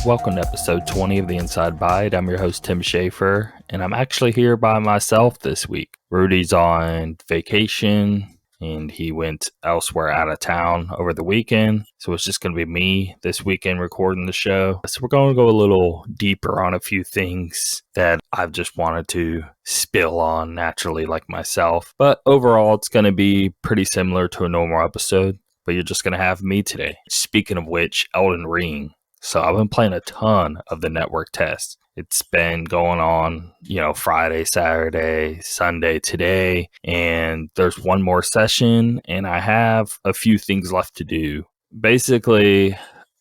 Welcome to episode 20 of the Inside Bite. I'm your host, Tim Schaefer, and I'm actually here by myself this week. Rudy's on vacation, and he went elsewhere out of town over the weekend, so it's just going to be me this weekend recording the show. So we're going to go a little deeper on a few things that I've just wanted to spill on naturally like myself. But overall, it's going to be pretty similar to a normal episode, but you're just going to have me today. Speaking of which, Elden Ring. So I've been playing a ton of the network test. It's been going on, Friday, Saturday, Sunday, today, and there's one more session, and I have a few things left to do. Basically,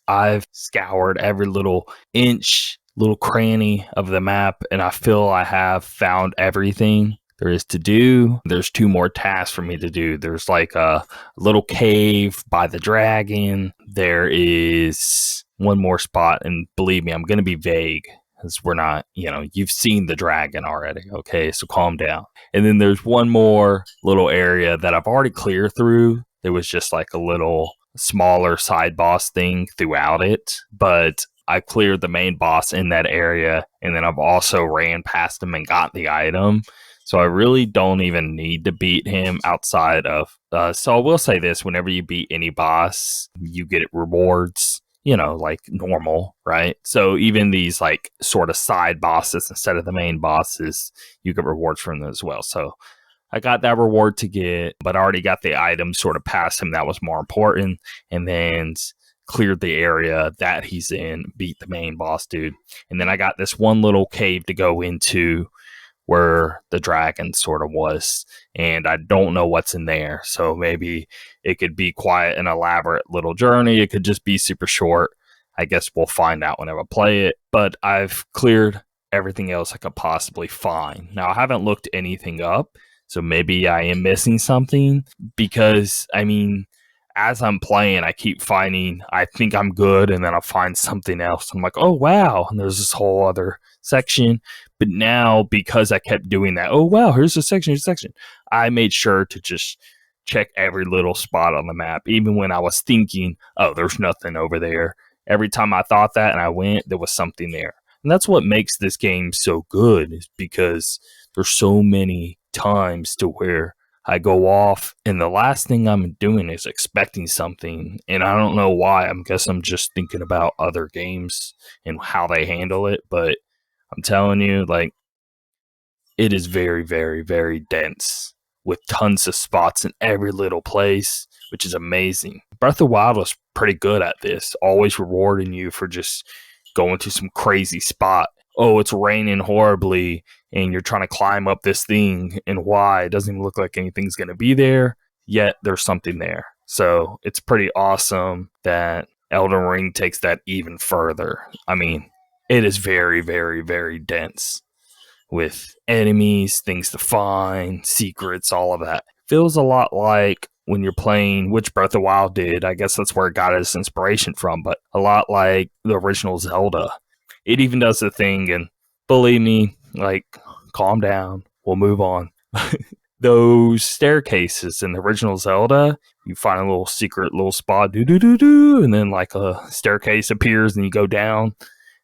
I've scoured every little inch, little cranny of the map, and I feel I have found everything there is to do. There's 2 more tasks for me to do. There's like a little cave by the dragon. There is one more spot, and believe me, I'm going to be vague because we're not, you've seen the dragon already, okay? So calm down. And then there's one more little area that I've already cleared through. There was just like a little smaller side boss thing throughout it, but I cleared the main boss in that area, and then I've also ran past him and got the item. So I really don't even need to beat him outside of... so I will say this, whenever you beat any boss, you get rewards, like normal, right? So even these like sort of side bosses instead of the main bosses, you get rewards from them as well. So I got that reward to get, but I already got the item sort of past him that was more important, and then cleared the area that he's in, beat the main boss dude. And then I got this one little cave to go into where the dragon sort of was, and I don't know what's in there. So maybe it could be quite an elaborate little journey. It could just be super short. I guess we'll find out whenever I play it. But I've cleared everything else I could possibly find. Now, I haven't looked anything up, so maybe I am missing something, because, as I'm playing, I keep finding, I think I'm good, and then I'll find something else. I'm like, oh, wow. And there's this whole other section. But now, because I kept doing that, oh, wow, here's a section, I made sure to just check every little spot on the map, even when I was thinking, oh, there's nothing over there. Every time I thought that and I went, there was something there. And that's what makes this game so good, is because there's so many times to where I go off, and the last thing I'm doing is expecting something, and I don't know why. I guess I'm just thinking about other games and how they handle it, but I'm telling you, like, it is very, very, very dense with tons of spots in every little place, which is amazing. Breath of the Wild was pretty good at this, always rewarding you for just going to some crazy spot. Oh, it's raining horribly, and you're trying to climb up this thing, and why? It doesn't even look like anything's going to be there, yet there's something there. So it's pretty awesome that Elden Ring takes that even further. It is very, very, very dense with enemies, things to find, secrets, all of that. Feels a lot like when you're playing, which Breath of the Wild did. I guess that's where it got its inspiration from, but a lot like the original Zelda. It even does the thing, and believe me, like, calm down, we'll move on. Those staircases in the original Zelda, you find a little secret little spot, and then like a staircase appears and you go down.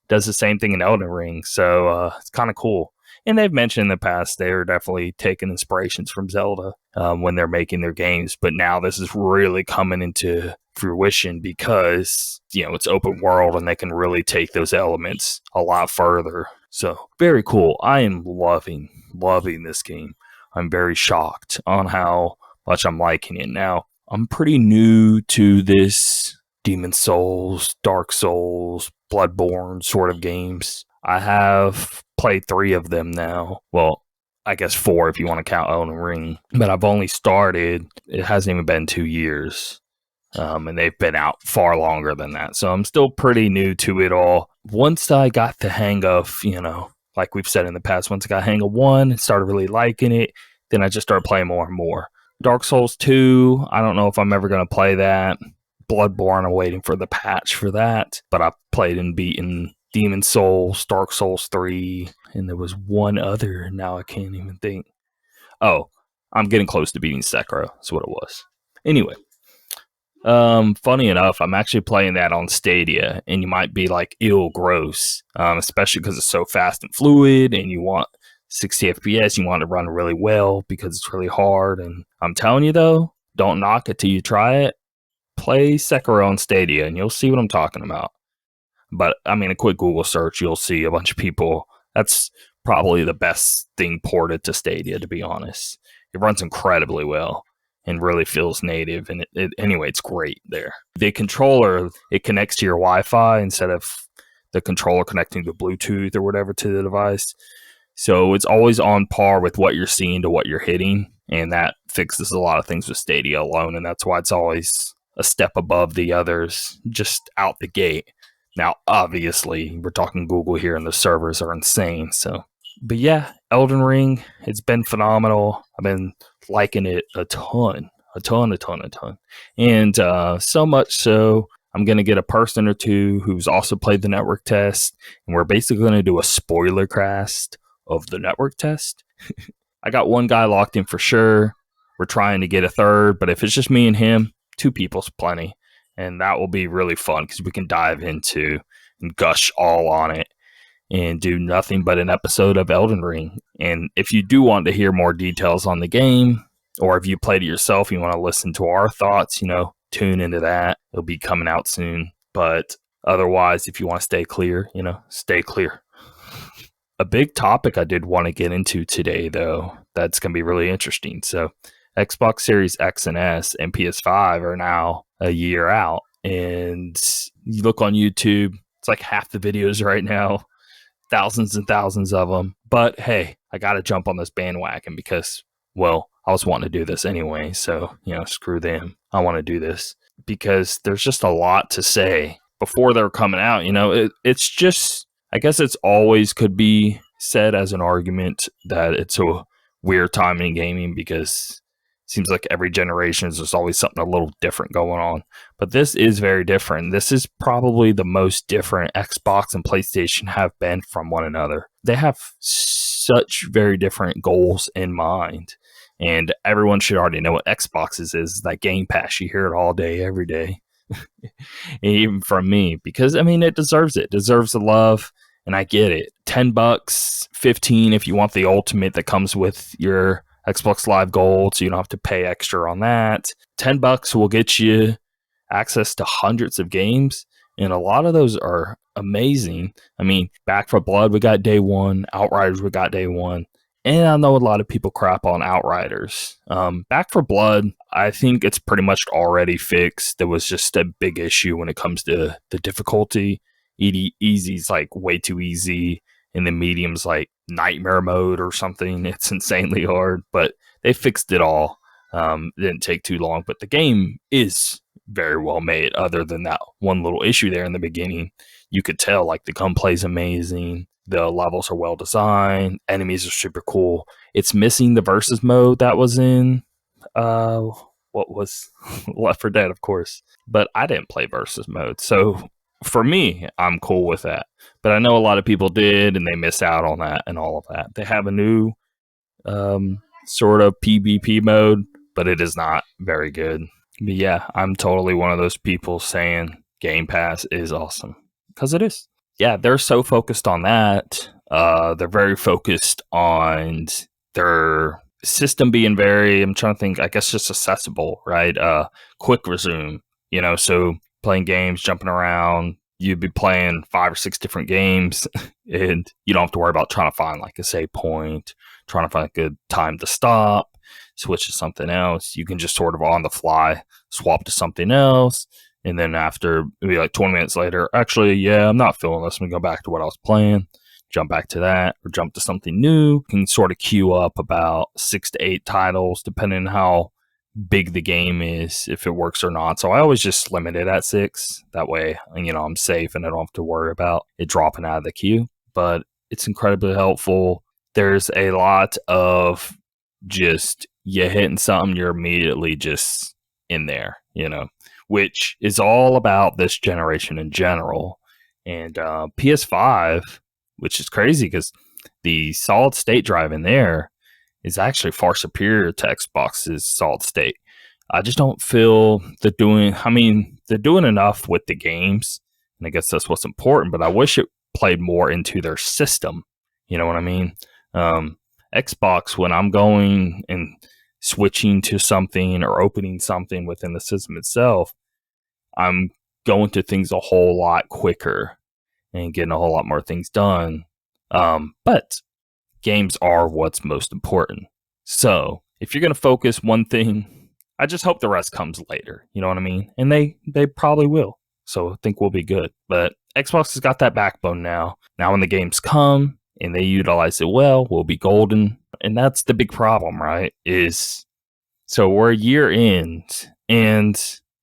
Does the same thing in Elden Ring, so it's kind of cool. And they've mentioned in the past they're definitely taking inspirations from Zelda when they're making their games, but now this is really coming into fruition because, it's open world and they can really take those elements a lot further. So, very cool. I am loving this game. I'm very shocked on how much I'm liking it. Now, I'm pretty new to this Demon Souls, Dark Souls, Bloodborne sort of games. I have played 3 of them now. Well, I guess 4 if you want to count Elden Ring. But I've only started, it hasn't even been 2 years. And they've been out far longer than that. So I'm still pretty new to it all. Once I got the hang of, like we've said in the past, once I got the hang of 1 and started really liking it, then I just started playing more and more. Dark Souls 2, I don't know if I'm ever going to play that. Bloodborne, I'm waiting for the patch for that. But I played and beaten Demon Souls, Dark Souls 3, and there was one other. Now I can't even think. Oh, I'm getting close to beating Sekiro. That's what it was. Anyway, Funny enough, I'm actually playing that on Stadia, and you might be like, ew, gross, especially because it's so fast and fluid, and you want 60 FPS, you want it to run really well because it's really hard. And I'm telling you though, don't knock it till you try it. Play Sekiro on Stadia, and you'll see what I'm talking about. But I mean, a quick Google search, you'll see a bunch of people. That's probably the best thing ported to Stadia, to be honest. It runs incredibly well and really feels native. And anyway, it's great there. The controller, it connects to your Wi-Fi instead of the controller connecting to Bluetooth or whatever to the device. So it's always on par with what you're seeing to what you're hitting. And that fixes a lot of things with Stadia alone. And that's why it's always a step above the others just out the gate. Now, obviously, we're talking Google here, and the servers are insane. So, but yeah, Elden Ring, it's been phenomenal. I've been liking it a ton. And so much so, I'm going to get a person or two who's also played the network test, and we're basically going to do a spoiler cast of the network test. I got one guy locked in for sure. We're trying to get a third, but if it's just me and him, 2 people's plenty. And that will be really fun because we can dive into and gush all on it and do nothing but an episode of Elden Ring. And if you do want to hear more details on the game, or if you played it yourself, you want to listen to our thoughts, tune into that. It'll be coming out soon. But otherwise, if you want to stay clear, stay clear. A big topic I did want to get into today, though, that's going to be really interesting. So Xbox Series X and S and PS5 are now a year out. And you look on YouTube, it's like half the videos right now, thousands and thousands of them. But hey, I got to jump on this bandwagon because, well, I was wanting to do this anyway. So, screw them. I want to do this because there's just a lot to say before they're coming out. It's just, I guess it's always could be said as an argument that it's a weird time in gaming because seems like every generation there's always something a little different going on. But this is very different. This is probably the most different Xbox and PlayStation have been from one another. They have such very different goals in mind. And everyone should already know what Xbox is that Game Pass. You hear it all day, every day. Even from me. Because, it deserves it. It deserves the love. And I get it. $10, $15 if you want the ultimate that comes with your Xbox Live Gold, so you don't have to pay extra on that. $10 will get you access to hundreds of games, and a lot of those are amazing. Back 4 Blood, we got day one. Outriders, we got day one. And I know a lot of people crap on Outriders. Back 4 Blood, I think it's pretty much already fixed. There was just a big issue when it comes to the difficulty. Easy's like way too easy, and the medium's like nightmare mode or something. It's insanely hard, but they fixed it all. It didn't take too long, but the game is very well made. Other than that one little issue there in the beginning, you could tell like the gunplay is amazing. The levels are well designed. Enemies are super cool. It's missing the versus mode that was in what was Left 4 Dead, of course. But I didn't play versus mode, so for me, I'm cool with that. But I know a lot of people did, and they miss out on that and all of that. They have a new sort of PvP mode, but it is not very good. But yeah, I'm totally one of those people saying Game Pass is awesome. Because it is. Yeah, they're so focused on that. They're very focused on their system being very, I'm trying to think, I guess just accessible, right? Quick resume, so playing games, jumping around, you'd be playing 5 or 6 different games and you don't have to worry about trying to find like a save point, trying to find a good time to stop, switch to something else. You can just sort of on the fly swap to something else. And then after maybe like 20 minutes later, actually, yeah, I'm not feeling this. I'm going to go back to what I was playing, jump back to that, or jump to something new. You can sort of queue up about 6 to 8 titles, depending on how big the game is, if it works or not. So I always just limit it at 6. That way, I'm safe and I don't have to worry about it dropping out of the queue. But it's incredibly helpful. There's a lot of just you hitting something, you're immediately just in there, which is all about this generation in general. And PS5, which is crazy because the solid state drive in there is actually far superior to Xbox's solid state. I just don't feel they're doing. I mean, they're doing enough with the games, and I guess that's what's important. But I wish it played more into their system. You know what I mean? Um, Xbox, when I'm going and switching to something or opening something within the system itself, I'm going to things a whole lot quicker and getting a whole lot more things done. But games are what's most important. So if you're going to focus one thing, I just hope the rest comes later. You know what I mean? And they probably will. So I think we'll be good. But Xbox has got that backbone now. Now when the games come and they utilize it well, we'll be golden. And that's the big problem, right? So we're a year in, and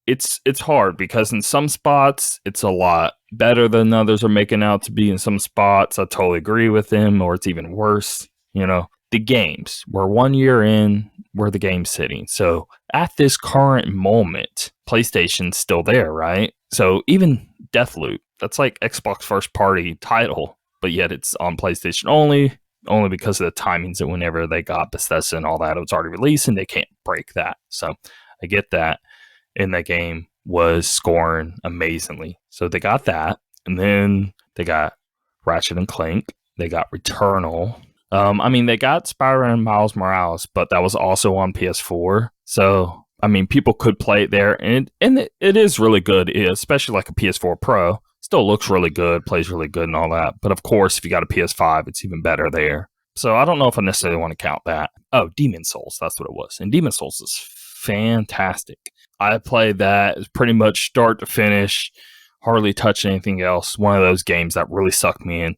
it's hard because in some spots it's a lot better than others are making out to be. In some spots, I totally agree with them, or it's even worse. You know, the games. We're 1 year in, where the game's sitting. So at this current moment, PlayStation's still there, right? So even Deathloop, that's like Xbox first party title, but yet it's on PlayStation only because of the timings that whenever they got Bethesda and all that, it was already released and they can't break that. So I get that. And that game was scoring amazingly. So they got that. And then they got Ratchet and Clank. They got Returnal. I mean, they got Spider-Man Miles Morales, but that was also on PS4. So, I mean, people could play it there. And it is really good, especially like a PS4 Pro. Still looks really good, plays really good and all that. But of course, if you got a PS5, it's even better there. So I don't know if I necessarily want to count that. Oh, Demon Souls, that's what it was. And Demon Souls is fantastic. I played that pretty much start to finish, hardly touched anything else. One of those games that really sucked me in,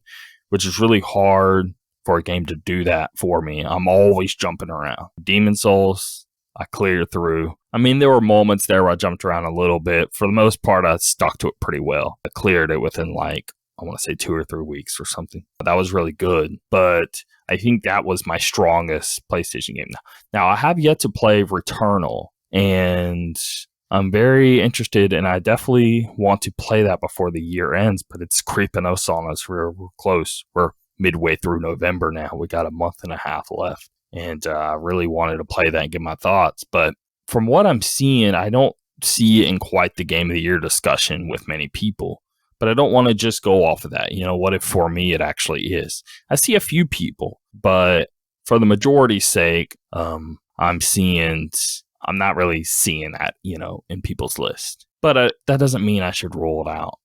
which is really hard for a game to do that for me. I'm always jumping around. Demon Souls, I cleared through. I mean, there were moments there where I jumped around a little bit. For the most part, I stuck to it pretty well. I cleared it within like, I want to say 2 or 3 weeks or something. That was really good. But I think that was my strongest PlayStation game. Now, I have yet to play Returnal, and I'm very interested, and I definitely want to play that before the year ends, but it's creeping us on us. We're close. We're midway through November now. We got a month and a half left, and I really wanted to play that and get my thoughts. But from what I'm seeing, I don't see it in quite the game of the year discussion with many people. But I don't want to just go off of that. You know, what if for me it actually is? I see a few people, but for the majority's sake, I'm not really seeing that, you know, in people's list. But that doesn't mean I should rule it out.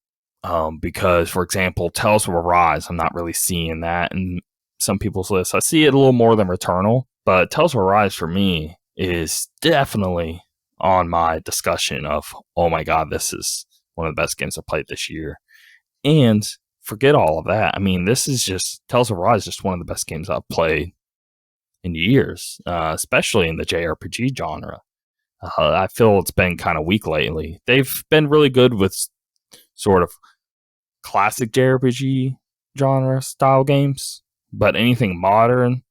Because, for example, Tales of Arise, I'm not really seeing that in some people's lists. I see it a little more than Returnal, but Tales of Arise for me is definitely on my discussion of, oh my God, this is one of the best games I played this year. And forget all of that. I mean, this is just, Tales of Arise is just one of the best games I've played in years, especially in the JRPG genre. I feel it's been kind of weak lately. They've been really good with sort of classic JRPG genre style games, but anything modern,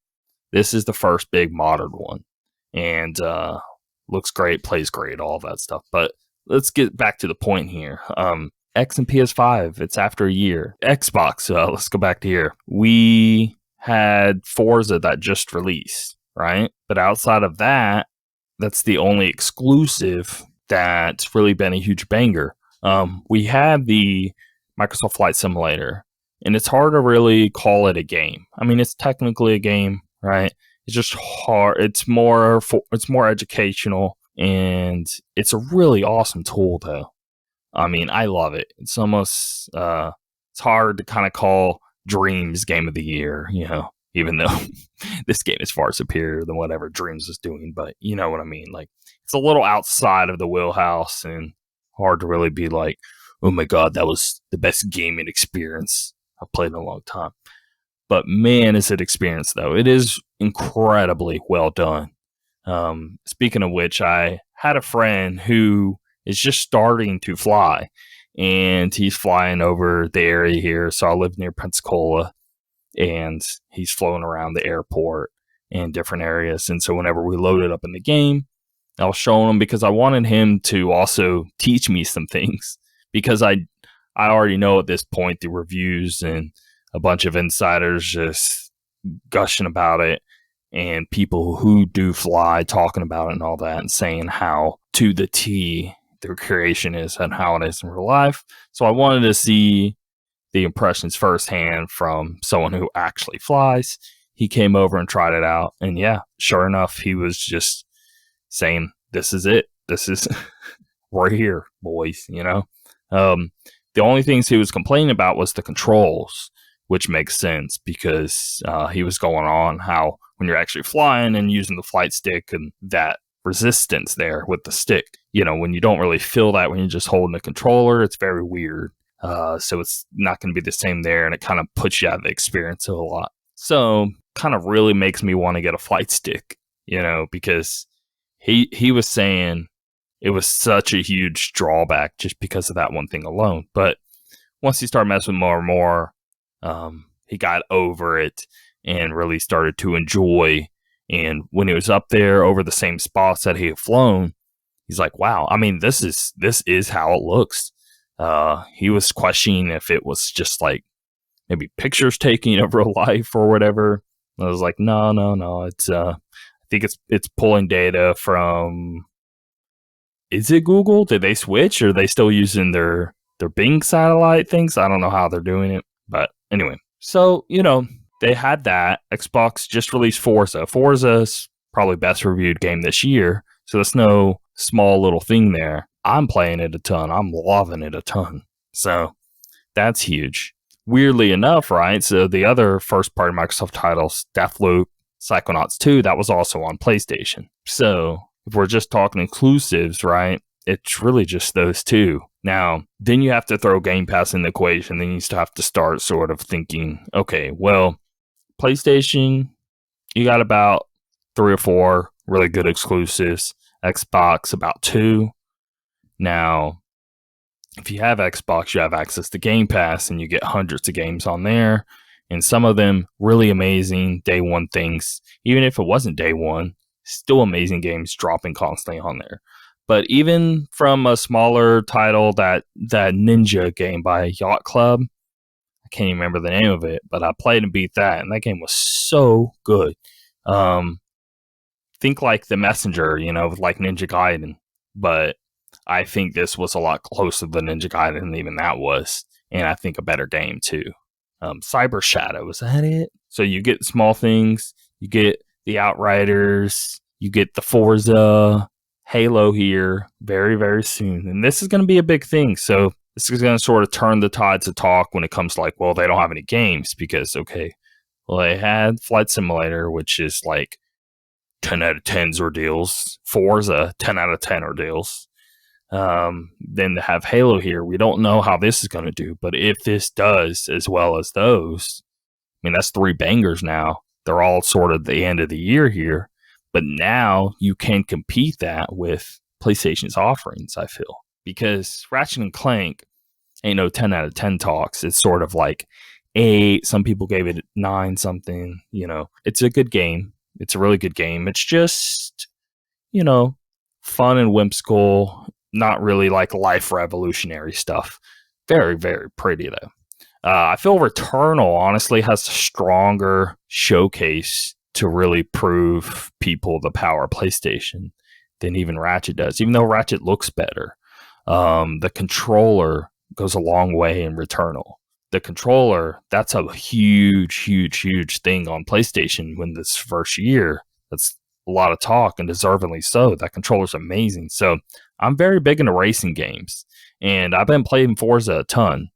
this is the first big modern one. And looks great, plays great, all that stuff. But let's get back to the point here. X and PS5, it's after a year. Xbox, let's go back to here. We had Forza that just released, right? But outside of that, that's the only exclusive that's really been a huge banger. We had the Microsoft Flight Simulator, and it's hard to really call it a game. I mean, it's technically a game, right? It's just hard. It's more educational, and it's a really awesome tool, though. I mean, I love it. It's almost it's hard to kind of call Dreams Game of the Year, you know, even though this game is far superior than whatever Dreams is doing. But you know what I mean? Like, it's a little outside of the wheelhouse and hard to really be like, oh my God, that was the best gaming experience I've played in a long time. But man, is it experience, though. It is incredibly well done. Speaking of which, I had a friend who is just starting to fly, and he's flying over the area here. So I live near Pensacola, and he's flown around the airport and different areas. And so whenever we loaded up in the game, I was showing him because I wanted him to also teach me some things, because I already know at this point the reviews and a bunch of insiders just gushing about it. and people who do fly talking about it and all that and saying how to the T their creation is and how it is in real life. So I wanted to see the impressions firsthand from someone who actually flies. He came over and tried it out, and yeah, sure enough, he was just saying, "This is it. This is we're here, boys." The only things he was complaining about was the controls, which makes sense because he was going on how when you're actually flying and using the flight stick and that resistance there with the stick, when you don't really feel that when you're just holding the controller, it's very weird. So it's not going to be the same there, and it kind of puts you out of the experience a lot. So kind of really makes me want to get a flight stick, because he was saying it was such a huge drawback just because of that one thing alone. But once he started messing with more and more, he got over it and really started to enjoy. And when he was up there over the same spots that he had flown, he's like, wow, I mean, this is how it looks. He was questioning if it was just like maybe pictures taking of real life or whatever. I was like, no. It's I think it's pulling data from. Is it Google? Did they switch? Or are they still using their Bing satellite things? I don't know how they're doing it, but anyway. So they had that. Xbox just released Forza. Forza's probably best reviewed game this year, so that's no small little thing there. I'm playing it a ton. I'm loving it a ton. So that's huge. Weirdly enough, right? So the other first-party Microsoft titles, Deathloop, Psychonauts 2, that was also on PlayStation. So if we're just talking exclusives, right, it's really just those two. Now, then you have to throw Game Pass in the equation. Then you still have to start sort of thinking, okay, well, PlayStation, you got about 3 or 4 really good exclusives. Xbox, about 2. Now, if you have Xbox, you have access to Game Pass, and you get hundreds of games on there. And some of them really amazing day one things. Even if it wasn't day one, still amazing games dropping constantly on there. But even from a smaller title, that Ninja game by Yacht Club, I can't even remember the name of it, but I played and beat that, and that game was so good. Think like The Messenger, like Ninja Gaiden, but I think this was a lot closer than Ninja Gaiden than even that was, and I think a better game too. Cyber Shadow, is that it? So you get small things, you get the Outriders, you get the Forza, Halo here very, very soon. And this is going to be a big thing. So this is going to sort of turn the tides of talk when it comes to like, well, they don't have any games because, okay, well, they had Flight Simulator, which is like 10 out of 10s ordeals. Forza, 10 out of 10 ordeals. Then to have Halo here, we don't know how this is going to do. But if this does as well as those, I mean, that's 3 bangers now. They're all sort of the end of the year here. But now you can compete that with PlayStation's offerings, I feel. Because Ratchet and Clank ain't no 10 out of 10 talks. It's sort of like 8. Some people gave it 9 something. It's a good game. It's a really good game. It's just, fun and whimsical. Not really like life revolutionary stuff. Very, very pretty, though. I feel Returnal, honestly, has a stronger showcase to really prove people the power of PlayStation than even Ratchet does, even though Ratchet looks better. The controller goes a long way in Returnal. The controller, that's a huge, huge, huge thing on PlayStation when this first year. That's a lot of talk, and deservedly so. That controller's amazing. So I'm very big into racing games, and I've been playing Forza a ton.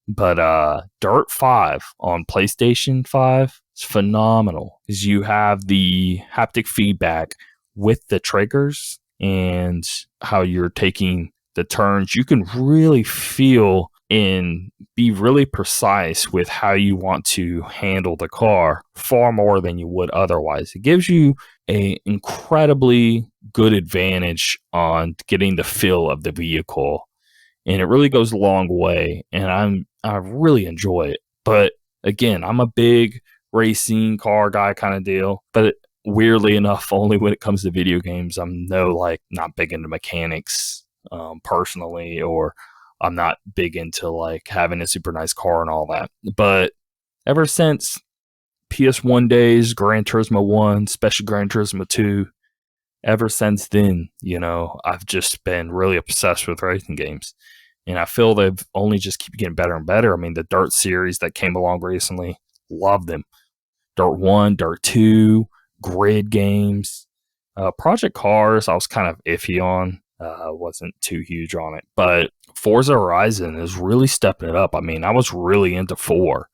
But Dirt 5 on PlayStation 5 is phenomenal because you have the haptic feedback with the triggers and how you're taking the turns. You can really feel and be really precise with how you want to handle the car far more than you would otherwise. It gives you an incredibly good advantage on getting the feel of the vehicle. And it really goes a long way, and I really enjoy it. But again, I'm a big racing car guy kind of deal. But weirdly enough, only when it comes to video games, I'm not big into mechanics personally, or I'm not big into like having a super nice car and all that. But ever since PS1 days, Gran Turismo 1, especially Gran Turismo 2. Ever since then, I've just been really obsessed with racing games. And I feel they've only just keep getting better and better. I mean, the Dirt series that came along recently, love them. Dirt 1, Dirt 2, grid games. Project Cars, I was kind of iffy on. Wasn't too huge on it. But Forza Horizon is really stepping it up. I mean, I was really into 4.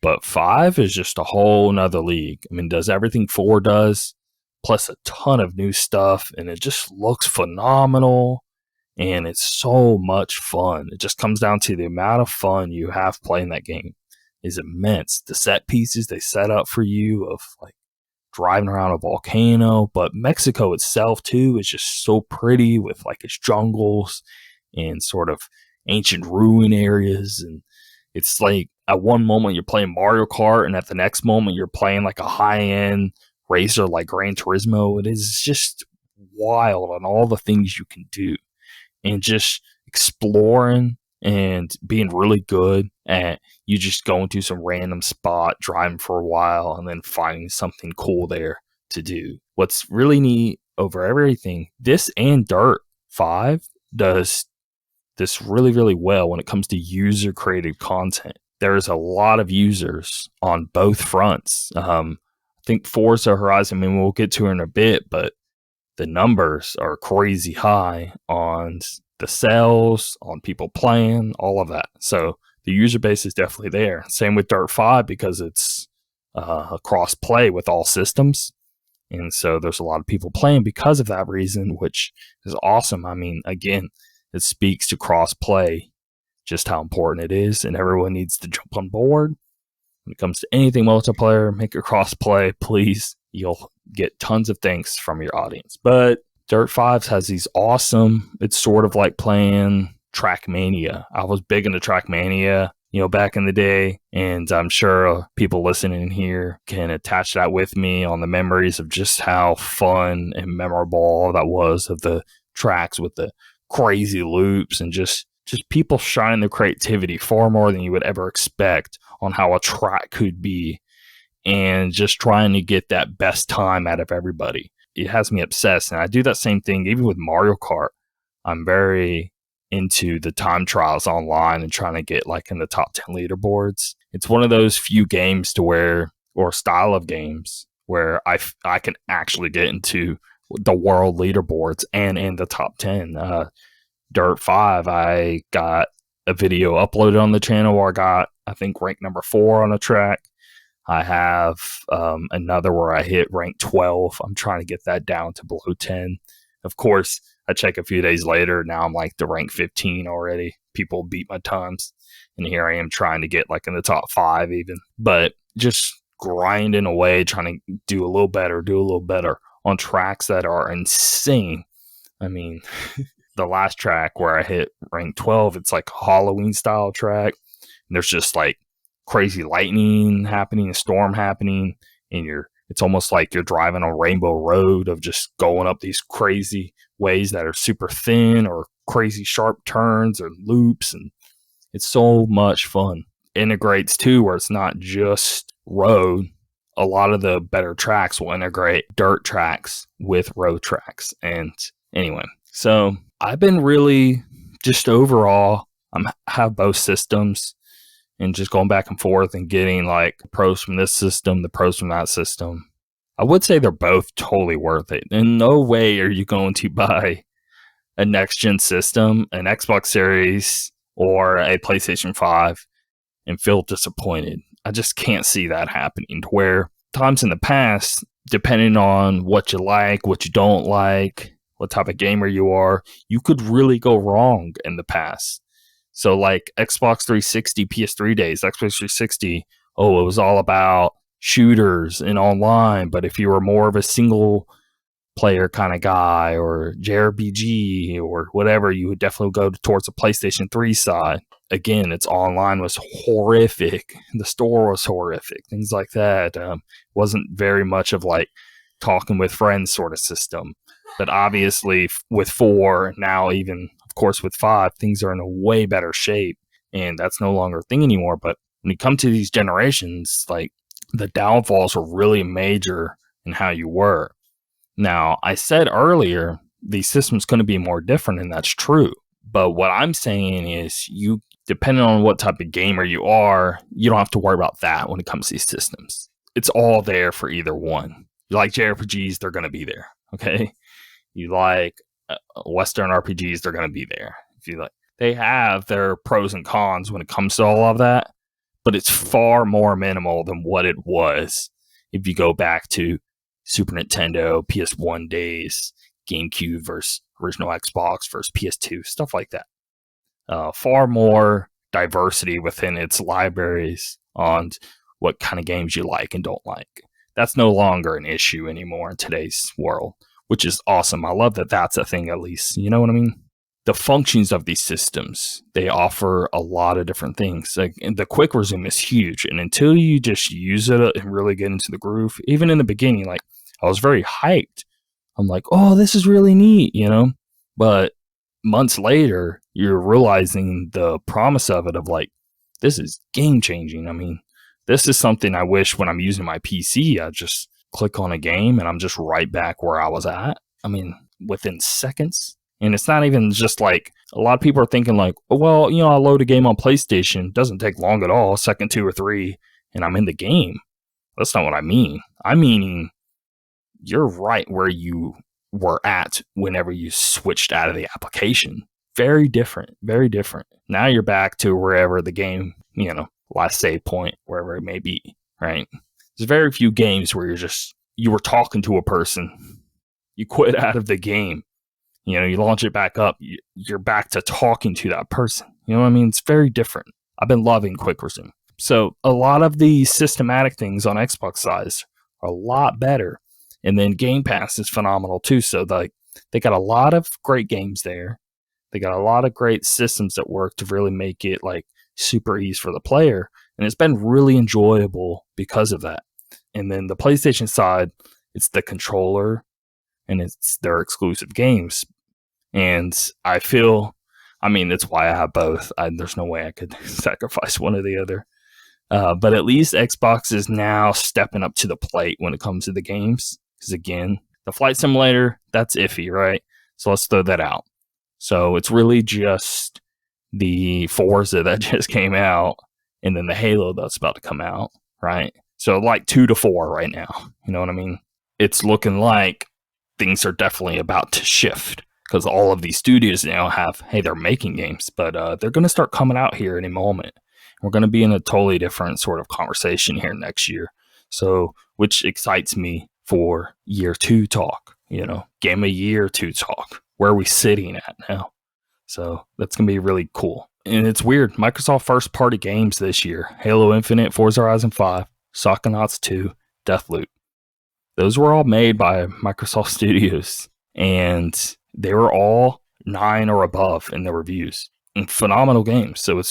But 5 is just a whole nother league. I mean, does everything 4 does, plus a ton of new stuff. And it just looks phenomenal. And it's so much fun. It just comes down to the amount of fun you have playing that game is immense. The set pieces they set up for you of like driving around a volcano, but Mexico itself too is just so pretty with like its jungles and sort of ancient ruin areas. And it's like at one moment you're playing Mario Kart and at the next moment you're playing like a high-end racer like Gran Turismo. It is just wild on all the things you can do and just exploring and being really good at you just going to some random spot, driving for a while, and then finding something cool there to do. What's really neat over everything, this and Dirt 5 does this really, really well when it comes to user-created content. There's a lot of users on both fronts. I think Forza Horizon, I mean, we'll get to it in a bit, but the numbers are crazy high on the sales, on people playing, all of that. So the user base is definitely there. Same with Dirt 5 because it's a cross play with all systems. And so there's a lot of people playing because of that reason, which is awesome. I mean, again, it speaks to cross play, just how important it is. And everyone needs to jump on board. When it comes to anything multiplayer, make it cross play, please. You'll get tons of thanks from your audience. But Dirt 5 has these awesome, it's sort of like playing Trackmania. I was big into Trackmania, back in the day, and I'm sure people listening here can attach that with me on the memories of just how fun and memorable that was of the tracks with the crazy loops and just people shining their creativity far more than you would ever expect on how a track could be and just trying to get that best time out of everybody. It has me obsessed. And I do that same thing even with Mario Kart. I'm very into the time trials online and trying to get like in the top 10 leaderboards. It's one of those few games or style of games where I can actually get into the world leaderboards and in the top 10. Dirt 5, I got a video uploaded on the channel where I got, I think, rank number 4 on a track. I have another where I hit rank 12. I'm trying to get that down to below 10. Of course, I check a few days later. Now I'm like to rank 15 already. People beat my times. And here I am trying to get like in the top 5 even. But just grinding away, trying to do a little better on tracks that are insane. I mean, the last track where I hit rank 12, it's like a Halloween style track. And there's just like crazy lightning happening, a storm happening, and it's almost like you're driving on Rainbow Road of just going up these crazy ways that are super thin or crazy sharp turns or loops, and it's so much fun. Integrates too where it's not just road. A lot of the better tracks will integrate dirt tracks with road tracks. And anyway, so I've been really just overall, have both systems and just going back and forth and getting like pros from this system, the pros from that system. I would say they're both totally worth it. In no way are you going to buy a next-gen system, an Xbox Series or a PlayStation 5 and feel disappointed. I just can't see that happening. Where times in the past, depending on what you like, what you don't like, what type of gamer you are, you could really go wrong in the past. So like Xbox 360, PS3 days, Xbox 360, it was all about shooters and online. But if you were more of a single player kind of guy or JRPG or whatever, you would definitely go towards the PlayStation 3 side. Again, its online was horrific. The store was horrific. Things like that. Wasn't very much of like talking with friends sort of system. But obviously with 4, now even of course with 5, things are in a way better shape. And that's no longer a thing anymore. But when you come to these generations, like the downfalls were really major in how you were. Now, I said earlier, these systems going to be more different, and that's true. But what I'm saying is, you, depending on what type of gamer you are, you don't have to worry about that when it comes to these systems. It's all there for either one. You like JRPGs, they're going to be there. Okay. You like Western RPGs, they're going to be there. If you like, they have their pros and cons when it comes to all of that, but it's far more minimal than what it was if you go back to Super Nintendo, PS1 days, GameCube versus original Xbox versus PS2, stuff like that. Far more diversity within its libraries on what kind of games you like and don't like. That's no longer an issue anymore in today's world, which is awesome. I love that that's a thing, at least. You know what I mean? The functions of these systems, they offer a lot of different things. Like, and the quick resume is huge. And until you just use it and really get into the groove, even in the beginning, like, I was very hyped. I'm like, oh, this is really neat, you know? But months later, you're realizing the promise of it, of like, this is game changing. I mean, this is something I wish when I'm using my PC, I just click on a game and I'm just right back where I was at. I mean, within seconds. And it's not even just like, a lot of people are thinking like, oh, well, you know, I load a game on PlayStation. It doesn't take long at all, second 2 or 3, and I'm in the game. That's not what I mean. I'm meaning you're right where you were at whenever you switched out of the application. Very different, very different. Now you're back to wherever the game, you know, last save point, wherever it may be, right? There's very few games where you were talking to a person, you quit out of the game, you know, you launch it back up, you're back to talking to that person. You know what I mean? It's very different. I've been loving Quick Resume. So a lot of the systematic things on Xbox size are a lot better. And then Game Pass is phenomenal too. So they got a lot of great games there. They got a lot of great systems that work to really make it like super easy for the player. And it's been really enjoyable because of that. And then the PlayStation side, it's the controller and it's their exclusive games. And I feel, I mean, that's why I have both. There's no way I could sacrifice one or the other. But at least Xbox is now stepping up to the plate when it comes to the games. Because again, the Flight Simulator, that's iffy, right? So let's throw that out. So it's really just the Forza that just came out and then the Halo that's about to come out, right? So like 2 to 4 right now. You know what I mean? It's looking like things are definitely about to shift because all of these studios now have, hey, they're making games, but they're going to start coming out here in a moment. We're going to be in a totally different sort of conversation here next year. So, which excites me for year 2 talk, you know, game of year 2 talk. Where are we sitting at now? So that's going to be really cool. And it's weird. Microsoft first party games this year, Halo Infinite, Forza Horizon 5, Psychonauts 2, Deathloop. Those were all made by Microsoft Studios, and they were all 9 or above in the reviews. And phenomenal games. So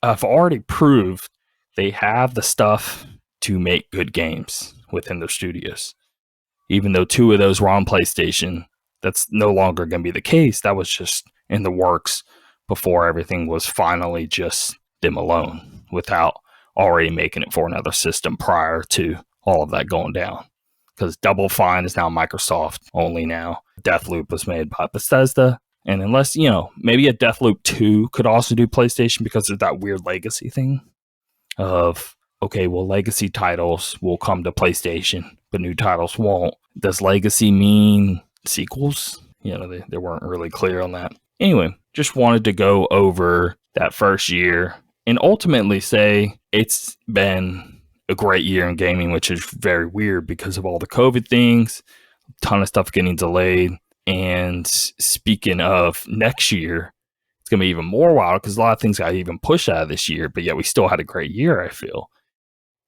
I've already proved they have the stuff to make good games within their studios. Even though 2 of those were on PlayStation, that's no longer going to be the case. That was just in the works before everything was finally just them alone, without already making it for another system prior to all of that going down. Because Double Fine is now Microsoft only now. Deathloop was made by Bethesda. And unless, you know, maybe a Deathloop 2 could also do PlayStation because of that weird legacy thing of, okay, well, legacy titles will come to PlayStation, but new titles won't. Does legacy mean sequels? You know, they weren't really clear on that. Anyway, just wanted to go over that first year and ultimately say it's been a great year in gaming, which is very weird because of all the COVID things, a ton of stuff getting delayed. And speaking of next year, it's going to be even more wild because a lot of things got even pushed out of this year, but yet we still had a great year, I feel.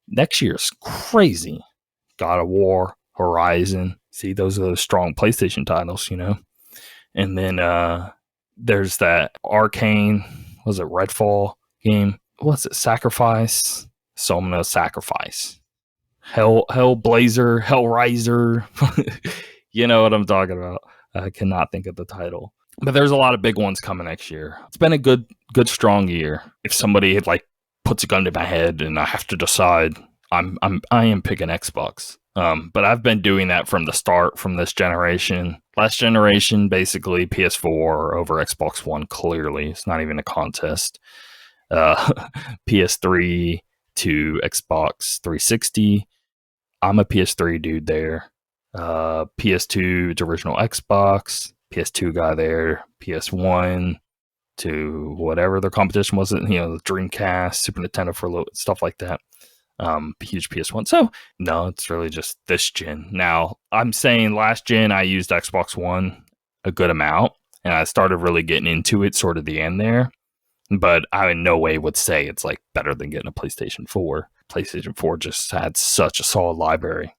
Next year is crazy. God of War, Horizon. See, those are those strong PlayStation titles, you know? And then there's that Arcane, was it Redfall game? What's it? Sacrifice? Somno Sacrifice. Hellblazer, Hellraiser. You know what I'm talking about. I cannot think of the title. But there's a lot of big ones coming next year. It's been a good strong year. If somebody like puts a gun to my head and I have to decide, I am picking Xbox. But I've been doing that from the start, from this generation. Last generation, basically PS4 over Xbox One. Clearly, it's not even a contest. PS3 to Xbox 360. I'm a PS3 dude there. PS2 to original Xbox. PS2 guy there. PS1 to whatever their competition was. The Dreamcast, Super Nintendo for a little stuff like that. Huge PS1. So no, it's really just this gen. Now I'm saying last gen I used Xbox One a good amount, and I started really getting into it sort of the end there. But I in no way would say it's like better than getting a PlayStation 4. PlayStation 4 just had such a solid library.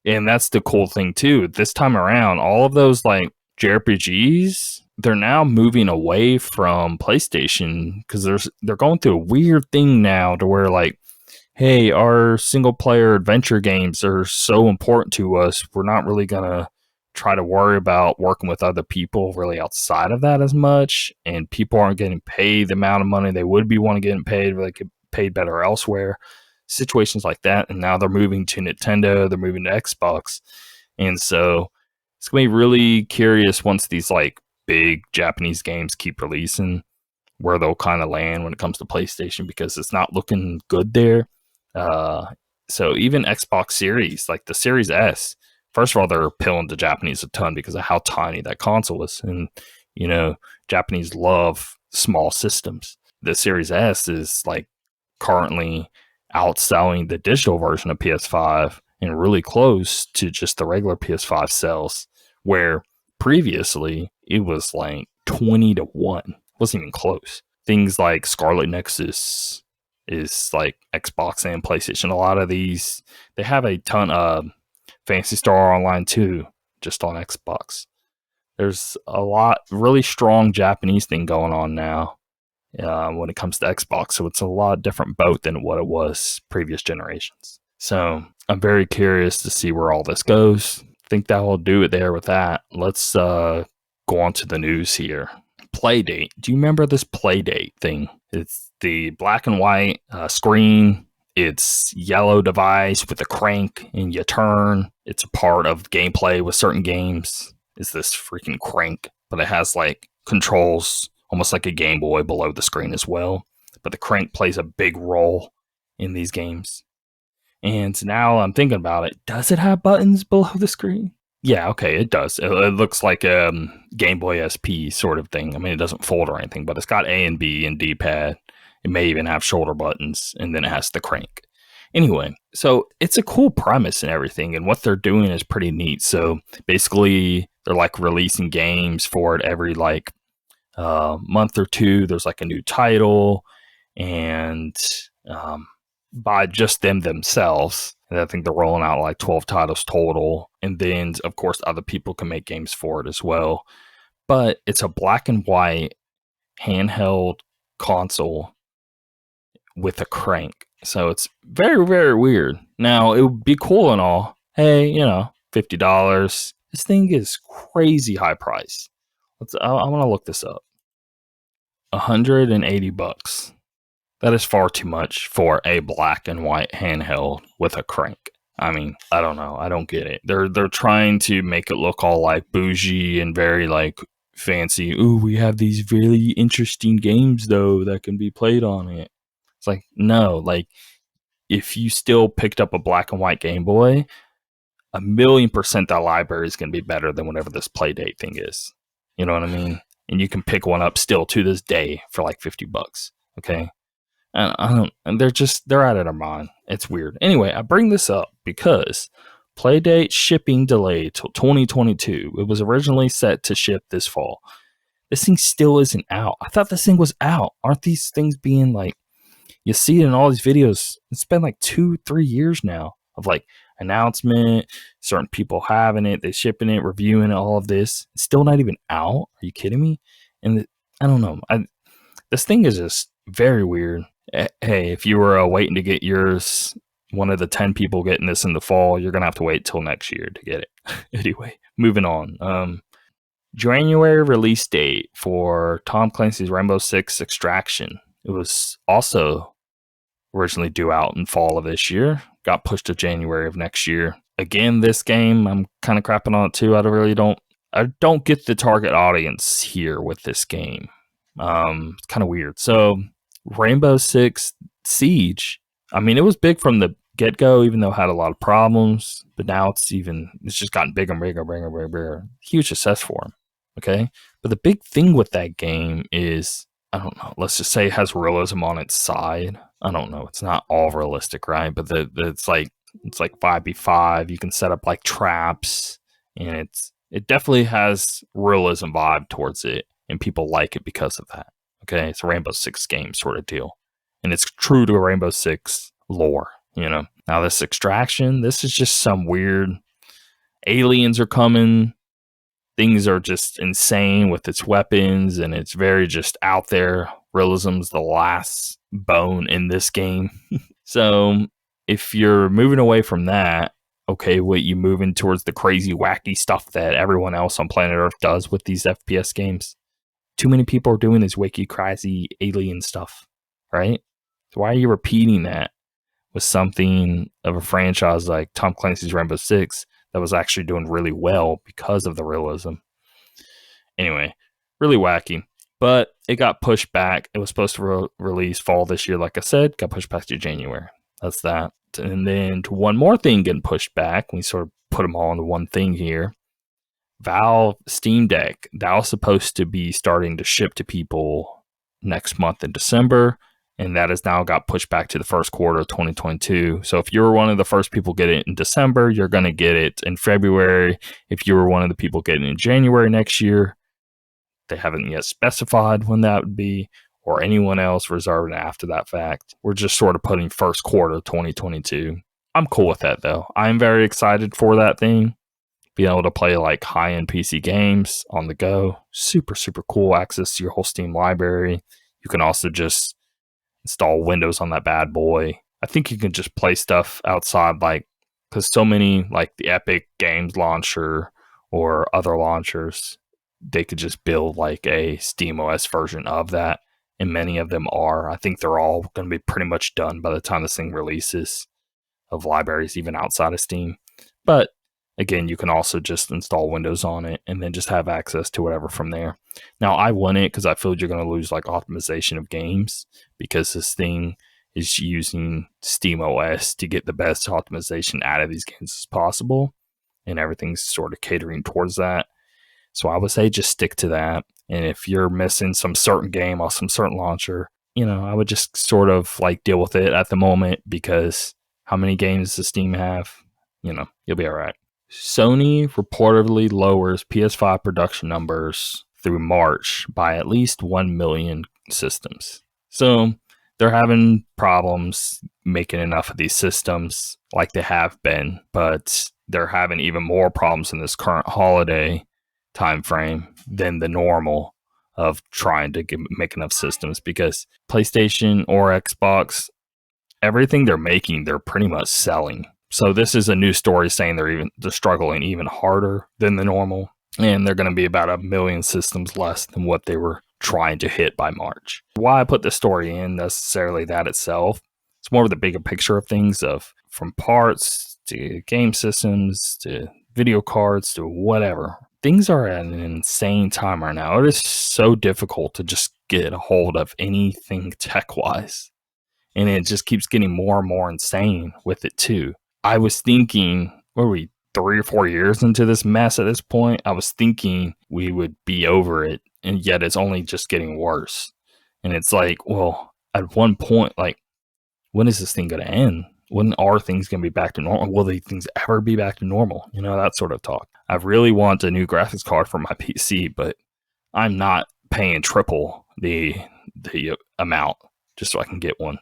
And that's the cool thing too. This time around, all of those like JRPGs, they're now moving away from PlayStation because they're going through a weird thing now to where like, hey, our single player adventure games are so important to us. We're not really gonna try to worry about working with other people really outside of that as much. And people aren't getting paid the amount of money they would be wanting to get paid, or they could paid better elsewhere. Situations like that. And now they're moving to Nintendo, they're moving to Xbox. And so it's gonna be really curious once these like big Japanese games keep releasing, where they'll kind of land when it comes to PlayStation, because it's not looking good there. So even Xbox Series, like the Series S, first of all, they're appealing to Japanese a ton because of how tiny that console is. And, Japanese love small systems. The Series S is like currently outselling the digital version of PS5 and really close to just the regular PS5 sales, where previously it was like 20-1. It wasn't even close. Things like Scarlet Nexus is like Xbox and PlayStation. A lot of these, they have a ton of Phantasy Star Online 2 just on Xbox. There's a lot really strong Japanese thing going on now when it comes to Xbox. So it's a lot different boat than what it was previous generations. So I'm very curious to see where all this goes. I think that will do it there with that. Let's go on to the news here. Playdate. Do you remember this Playdate thing? It's the black and white screen. It's yellow device with a crank and you turn. It's a part of gameplay with certain games. It's this freaking crank, but it has like controls almost like a Game Boy below the screen as well. But the crank plays a big role in these games. And now I'm thinking about it. Does it have buttons below the screen? Yeah, okay, it does. It looks like a Game Boy SP sort of thing. I mean, it doesn't fold or anything, but it's got A and B and D-pad. It may even have shoulder buttons, and then it has the crank. Anyway, so it's a cool premise and everything, and what they're doing is pretty neat. So basically, they're like releasing games for it every like month or two. There's like a new title, and by just themselves. And I think they're rolling out like 12 titles total. And then, of course, other people can make games for it as well. But it's a black and white handheld console with a crank. So it's very, very weird. Now, it would be cool and all. Hey, $50. This thing is crazy high price. I want to look this up. $180. That is far too much for a black and white handheld with a crank. I mean, I don't know. I don't get it. They're trying to make it look all like bougie and very like fancy. Ooh, we have these really interesting games though that can be played on it. It's like, no, like if you still picked up a black and white Game Boy, 1,000,000% that library is going to be better than whatever this Playdate thing is. You know what I mean? And you can pick one up still to this day for like $50. Okay. And they're out of their mind. It's weird. Anyway, I bring this up because Playdate shipping delayed till 2022. It was originally set to ship this fall. This thing still isn't out. I thought this thing was out. Aren't these things being like, you see it in all these videos? It's been like 2-3 years now of like announcement, certain people having it, they shipping it, reviewing it, all of this. It's still not even out. Are you kidding me? And I don't know. This thing is just very weird. Hey, if you were waiting to get yours, one of the 10 people getting this in the fall, you're going to have to wait till next year to get it. Anyway, moving on. January release date for Tom Clancy's Rainbow Six Extraction. It was also originally due out in fall of this year. Got pushed to January of next year. Again, this game, I'm kind of crapping on it too. I don't get the target audience here with this game. It's kind of weird. So Rainbow Six Siege, I mean, it was big from the get-go, even though it had a lot of problems, but now it's just gotten bigger and bigger. Huge success for them. Okay. But the big thing with that game is, I don't know, let's just say it has realism on its side. I don't know. It's not all realistic, right? But it's like 5v5. You can set up like traps, and it definitely has realism vibe towards it, and people like it because of that. Okay, it's a Rainbow Six game sort of deal, and it's true to a Rainbow Six lore. Now this Extraction, this is just some weird aliens are coming. Things are just insane with its weapons, and it's very just out there. Realism's the last bone in this game. So if you're moving away from that, okay, what you moving towards the crazy, wacky stuff that everyone else on planet Earth does with these FPS games. Too many people are doing this wacky, crazy alien stuff, right? So why are you repeating that with something of a franchise like Tom Clancy's Rainbow Six that was actually doing really well because of the realism? Anyway, really wacky. But it got pushed back. It was supposed to release fall this year, like I said, got pushed back to January. That's that. And then to one more thing getting pushed back, we sort of put them all into one thing here. Valve Steam Deck, that was supposed to be starting to ship to people next month in December, and that has now got pushed back to the first quarter of 2022. So if you were one of the first people get it in December, you're going to get it in February. If you were one of the people getting it in January next year, they haven't yet specified when that would be, or anyone else reserving after that fact. We're just sort of putting first quarter 2022. I'm cool with that, though. I'm very excited for that thing. Being able to play like high-end PC games on the go. Super, super cool. Access to your whole Steam library. You can also just install Windows on that bad boy. I think you can just play stuff outside, like, because so many, like the Epic Games launcher or other launchers, they could just build like a SteamOS version of that, and many of them are. I think they're all going to be pretty much done by the time this thing releases, of libraries even outside of Steam. But again, you can also just install Windows on it and then just have access to whatever from there. Now, I want it because I feel you're going to lose like optimization of games, because this thing is using SteamOS to get the best optimization out of these games as possible, and everything's sort of catering towards that. So I would say just stick to that. And if you're missing some certain game or some certain launcher, I would just sort of like deal with it at the moment, because how many games does Steam have? You'll be all right. Sony reportedly lowers PS5 production numbers through March by at least 1 million systems. So they're having problems making enough of these systems like they have been, but they're having even more problems in this current holiday time frame than the normal of trying to make enough systems, because PlayStation or Xbox, everything they're making, they're pretty much selling. So this is a new story saying they're struggling even harder than the normal, and they're going to be about 1 million systems less than what they were trying to hit by March. Why I put this story in necessarily that itself, it's more of the bigger picture of things, of from parts to game systems to video cards to whatever. Things are at an insane time right now. It is so difficult to just get a hold of anything tech-wise, and it just keeps getting more and more insane with it too. I was thinking, what are we, 3 or 4 years into this mess at this point? I was thinking we would be over it, and yet it's only just getting worse. And it's like, well, at one point, like, when is this thing going to end? When are things going to be back to normal? Will these things ever be back to normal? That sort of talk. I really want a new graphics card for my PC, but I'm not paying triple the amount just so I can get one.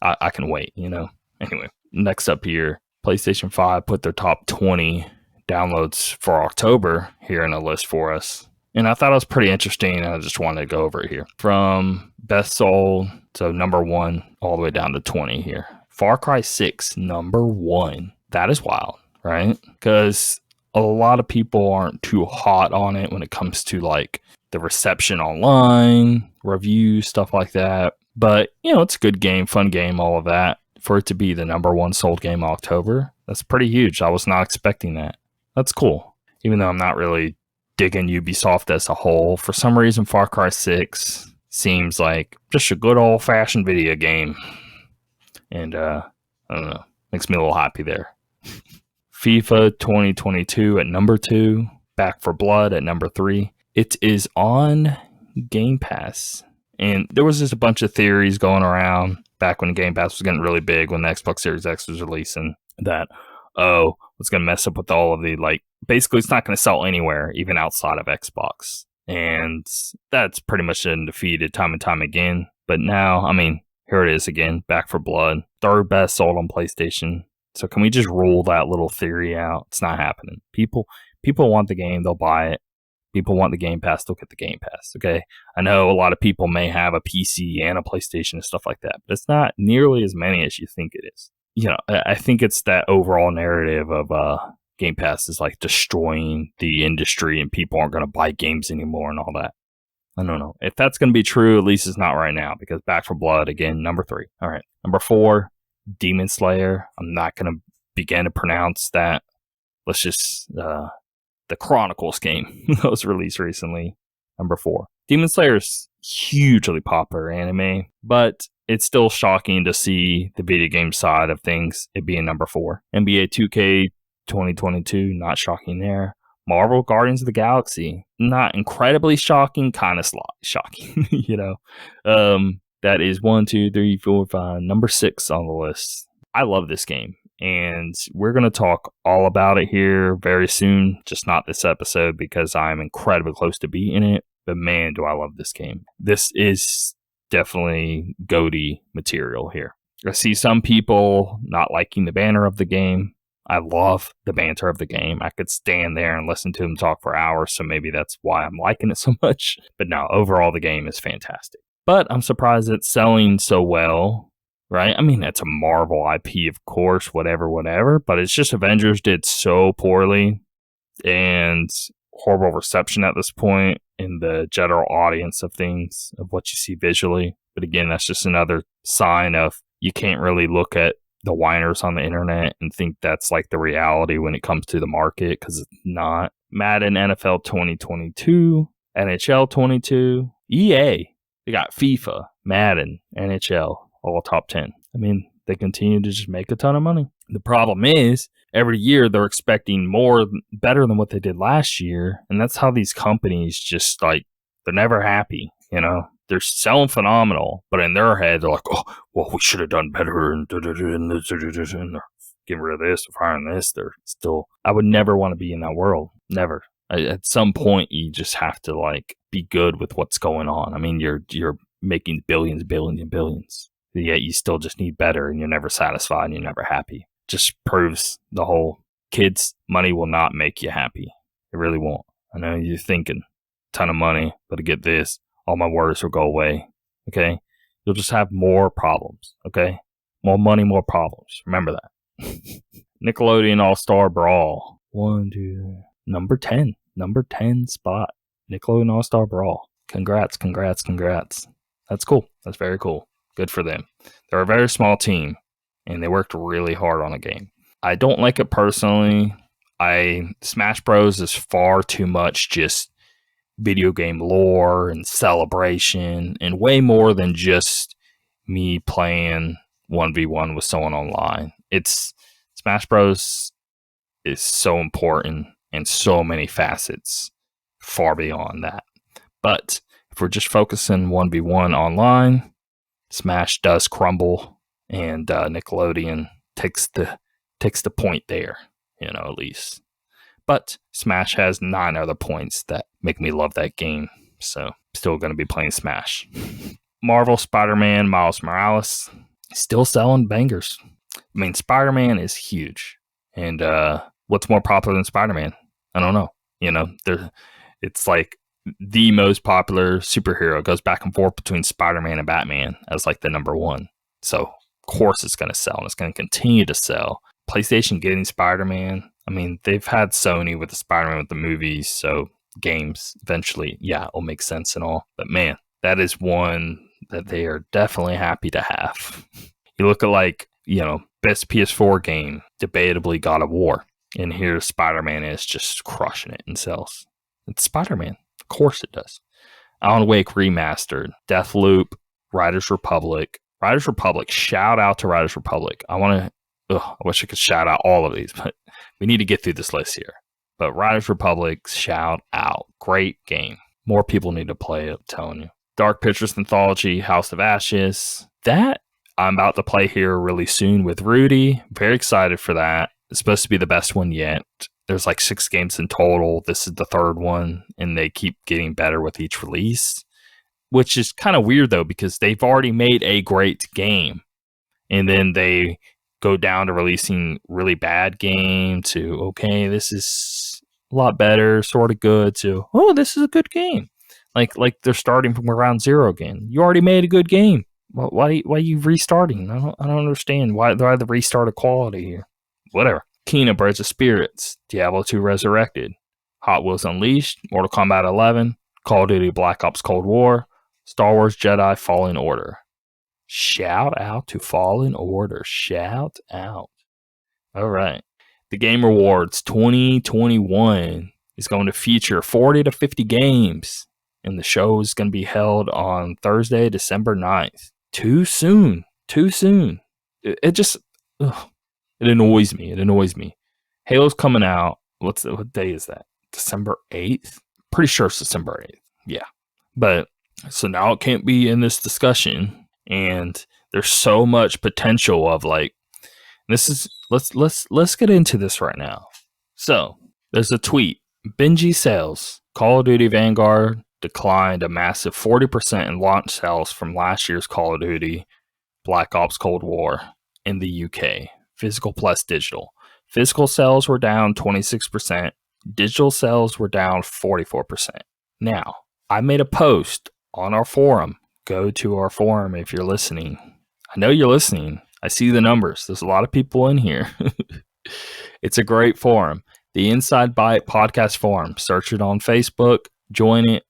I can wait, Anyway, next up here, PlayStation 5 put their top 20 downloads for October here in a list for us. And I thought it was pretty interesting, and I just wanted to go over it here. From best sold, so number 1, all the way down to 20 here. Far Cry 6, number 1. That is wild, right? Because a lot of people aren't too hot on it when it comes to like the reception online, reviews, stuff like that. But, it's a good game, fun game, all of that. For it to be the number one sold game of October, that's pretty huge. I was not expecting that. That's cool. Even though I'm not really digging Ubisoft as a whole, for some reason Far Cry 6 seems like just a good old-fashioned video game. And, I don't know, makes me a little happy there. FIFA 2022 at number 2, Back 4 Blood at number 3. It is on Game Pass. And there was just a bunch of theories going around back when Game Pass was getting really big, when the Xbox Series X was releasing, that, it's going to mess up with all of the, basically it's not going to sell anywhere, even outside of Xbox. And that's pretty much been defeated time and time again. But now, here it is again, Back 4 Blood, third best sold on PlayStation. So can we just rule that little theory out? It's not happening. People want the game, they'll buy it. People want the Game Pass, they'll get the Game Pass, okay? I know a lot of people may have a PC and a PlayStation and stuff like that, but it's not nearly as many as you think it is. I think it's that overall narrative of Game Pass is like destroying the industry and people aren't going to buy games anymore and all that. I don't know. If that's going to be true, at least it's not right now, because Back 4 Blood, again, number 3. All right. Number 4, Demon Slayer. I'm not going to begin to pronounce that. Let's just... the Chronicles game that was released recently, number 4. Demon Slayer is hugely popular anime, but it's still shocking to see the video game side of things, it being number 4. NBA 2K 2022, not shocking there. Marvel Guardians of the Galaxy, not incredibly shocking, kind of shocking, That is 1, 2, 3, 4, 5, number 6 on the list. I love this game. And we're going to talk all about it here very soon, just not this episode because I'm incredibly close to beating it. But man, do I love this game. This is definitely GOATY material here. I see some people not liking the banner of the game. I love the banter of the game. I could stand there and listen to them talk for hours, so maybe that's why I'm liking it so much. But no, overall the game is fantastic. But I'm surprised it's selling so well. Right? It's a Marvel IP, of course, whatever, but it's just Avengers did so poorly and horrible reception at this point in the general audience of things, of what you see visually. But again, that's just another sign of you can't really look at the whiners on the internet and think that's like the reality when it comes to the market, because it's not. Madden NFL 2022, NHL 22, EA, they got FIFA, Madden, NHL. All top 10. They continue to just make a ton of money. The problem is, every year they're expecting better than what they did last year. And that's how these companies just they're never happy, They're selling phenomenal, but in their head, they're like, oh, well, we should have done better. And they're getting rid of this, they're firing this. They're still, I would never want to be in that world. Never. At some point, you just have to be good with what's going on. You're making billions, and billions. Yet you still just need better, and you're never satisfied and you're never happy. Just proves the whole kids, money will not make you happy. It really won't. I know you're thinking, ton of money, but to get this, all my worries will go away. Okay? You'll just have more problems. Okay? More money, more problems. Remember that. Nickelodeon All-Star Brawl. 1, 2, number 10. Number 10 spot. Nickelodeon All-Star Brawl. Congrats. That's cool. That's very cool. Good for them. They're a very small team, and they worked really hard on a game. I don't like it personally. Smash Bros is far too much just video game lore and celebration, and way more than just me playing 1v1 with someone online. Smash Bros is so important and so many facets far beyond that. But if we're just focusing 1v1 online, Smash does crumble, and Nickelodeon takes the point there, at least. But Smash has 9 other points that make me love that game, so still going to be playing Smash. Marvel Spider-Man Miles Morales, still selling bangers. Spider-Man is huge, and what's more popular than Spider-Man? I don't know. It's like the most popular superhero. It goes back and forth between Spider-Man and Batman as the number 1. So, of course it's going to sell, and it's going to continue to sell. PlayStation getting Spider-Man. They've had Sony with the Spider-Man with the movies, so games eventually, it'll make sense and all. But man, that is one that they are definitely happy to have. You look at best PS4 game, debatably God of War. And here Spider-Man is just crushing it in sales. It's Spider-Man. Of course it does. Alan Wake Remastered, Deathloop, Riders Republic. Riders Republic, shout out to Riders Republic. I wish I could shout out all of these, but we need to get through this list here. But Riders Republic, shout out. Great game. More people need to play it, I'm telling you. Dark Pictures Anthology, House of Ashes. That I'm about to play here really soon with Rudy. Very excited for that. It's supposed to be the best one yet. There's like 6 games in total. This is the 3rd one, and they keep getting better with each release, which is kind of weird, though, because they've already made a great game, and then they go down to releasing really bad game to, okay, this is a lot better, sort of good, to, oh, this is a good game. Like they're starting from around 0 again. You already made a good game. Why are you restarting? I don't understand. Why the restart of quality here? Whatever. Kena Bridge of Spirits, Diablo 2 Resurrected, Hot Wheels Unleashed, Mortal Kombat 11, Call of Duty Black Ops Cold War, Star Wars Jedi Fallen Order. Shout out to Fallen Order. Shout out. All right. The Game Awards 2021 is going to feature 40 to 50 games, and the show is going to be held on Thursday, December 9th. Too soon. It just... It annoys me. Halo's coming out. What day is that? December 8th? Pretty sure it's December 8th. Yeah. But so now it can't be in this discussion. And there's so much potential of let's get into this right now. So there's a tweet. Bungie sales. Call of Duty Vanguard declined a massive 40% in launch sales from last year's Call of Duty Black Ops Cold War in the UK. Physical plus digital. Physical sales were down 26%. Digital sales were down 44%. Now, I made a post on our forum. Go to our forum if you're listening. I know you're listening. I see the numbers. There's a lot of people in here. It's a great forum. The Inside Byte Podcast Forum. Search it on Facebook. Join it.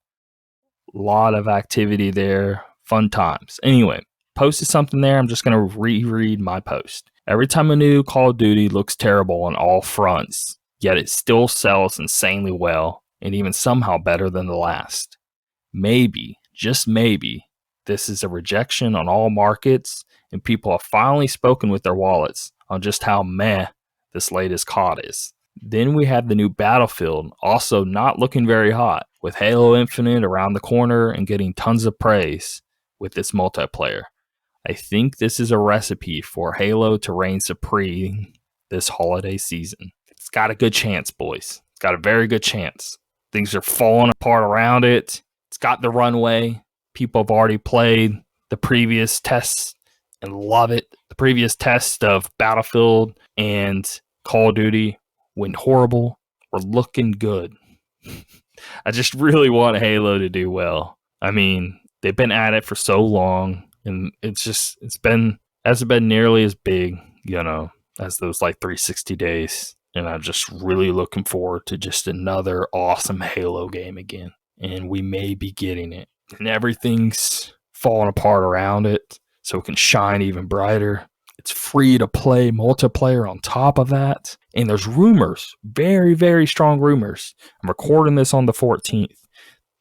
A lot of activity there. Fun times. Anyway, posted something there. I'm just going to reread my post. Every time a new Call of Duty looks terrible on all fronts, yet it still sells insanely well and even somehow better than the last. Maybe, just maybe, this is a rejection on all markets and people have finally spoken with their wallets on just how meh this latest COD is. Then we have the new Battlefield, also not looking very hot, with Halo Infinite around the corner and getting tons of praise with its multiplayer. I think this is a recipe for Halo to reign supreme this holiday season. It's got a good chance, boys. It's got a very good chance. Things are falling apart around it. It's got the runway. People have already played the previous tests and love it. The previous test of Battlefield and Call of Duty went horrible. We're looking good. I just really want Halo to do well. I mean, they've been at it for so long. And hasn't been nearly as big, as those 360 days. And I'm just really looking forward to just another awesome Halo game again. And we may be getting it. And everything's falling apart around it, so it can shine even brighter. It's free to play multiplayer on top of that. And there's rumors, very, very strong rumors. I'm recording this on the 14th,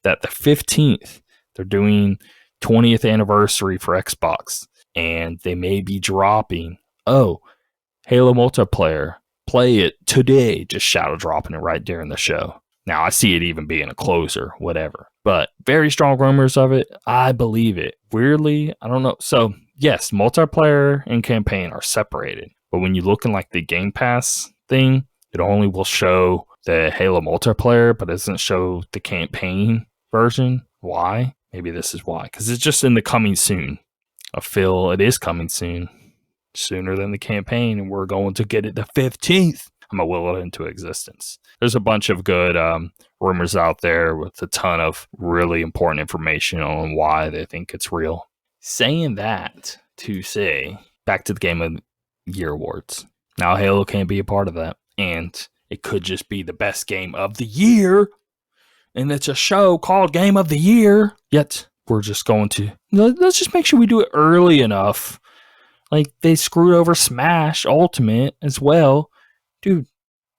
that the 15th, they're doing 20th anniversary for Xbox, and they may be dropping, Halo multiplayer, play it today, just shadow dropping it right during the show. Now, I see it even being a closer, whatever, but very strong rumors of it. I believe it. Weirdly, I don't know. So, yes, multiplayer and campaign are separated, but when you look in the Game Pass thing, it only will show the Halo multiplayer, but it doesn't show the campaign version. Why? Maybe this is why. Because it's just in the coming soon. I feel it is coming soon. Sooner than the campaign. And we're going to get it the 15th. I'm going to will it into existence. There's a bunch of good rumors out there with a ton of really important information on why they think it's real. Saying that to say, back to the Game of the Year awards. Now Halo can't be a part of that. And it could just be the best game of the year. And it's a show called Game of the Year. Yet we're just going to, let's just make sure we do it early enough. Like, they screwed over Smash Ultimate as well. Dude,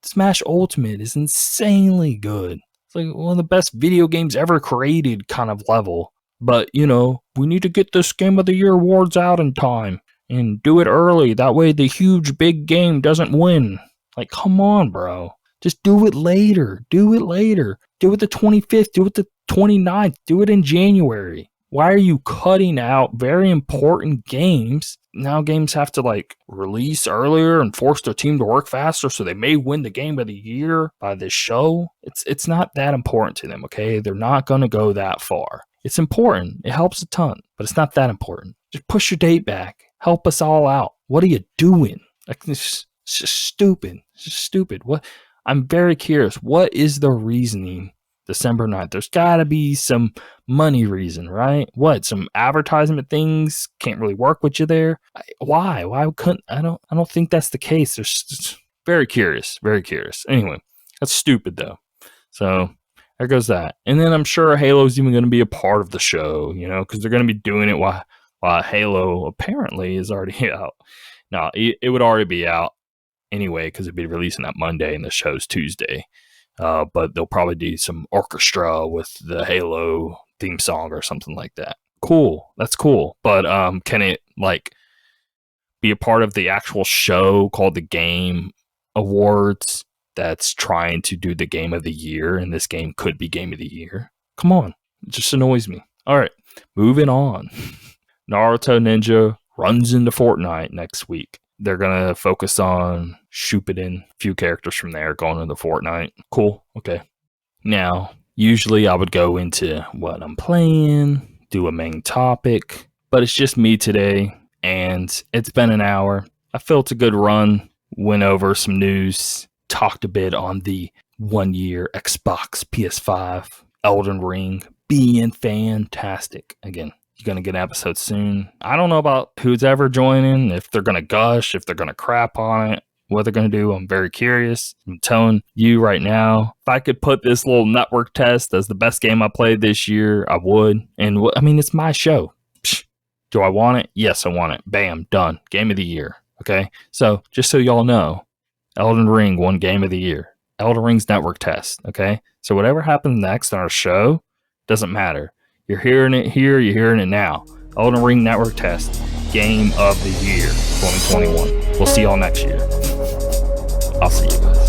Smash Ultimate is insanely good. It's like one of the best video games ever created kind of level. But, we need to get this Game of the Year awards out in time and do it early. That way the huge big game doesn't win. Like, come on, bro. Just do it later. Do it the 25th. Do it the 29th. Do it in January. Why are you cutting out very important games? Now games have to release earlier and force their team to work faster so they may win the Game of the Year by this show. It's not that important to them, okay? They're not going to go that far. It's important. It helps a ton, but it's not that important. Just push your date back. Help us all out. What are you doing? It's just stupid. It's just stupid. What? I'm very curious. What is the reasoning December 9th? There's got to be some money reason, right? What? Some advertisement things can't really work with you there? Why? Why couldn't? I don't think that's the case. There's very curious. Very curious. Anyway, that's stupid though. So there goes that. And then I'm sure Halo's even going to be a part of the show, because they're going to be doing it while Halo apparently is already out. Now, it would already be out anyway, because it'd be releasing that Monday and the show's Tuesday. But they'll probably do some orchestra with the Halo theme song or something like that. Cool. That's cool. But can it be a part of the actual show called the Game Awards that's trying to do the Game of the Year, and this game could be Game of the Year? Come on. It just annoys me. All right. Moving on. Naruto Ninja runs into Fortnite next week. They're going to focus on Shippuden, a few characters from there going into Fortnite. Cool. Okay. Now, usually I would go into what I'm playing, do a main topic, but it's just me today, and it's been an hour. I felt a good run, went over some news, talked a bit on the 1 year Xbox PS5, Elden Ring being fantastic. Again, you're going to get an episode soon. I don't know about who's ever joining, if they're going to gush, if they're going to crap on it, what they're going to do. I'm very curious. I'm telling you right now, if I could put this little network test as the best game I played this year, I would. And it's my show. Psh, do I want it? Yes, I want it. Bam, done. Game of the Year. Okay. So just so y'all know, Elden Ring won Game of the Year. Elden Ring's network test. Okay. So whatever happens next on our show doesn't matter. You're hearing it here. You're hearing it now. Elden Ring network test. Game of the Year 2021. We'll see y'all next year. I'll see you guys.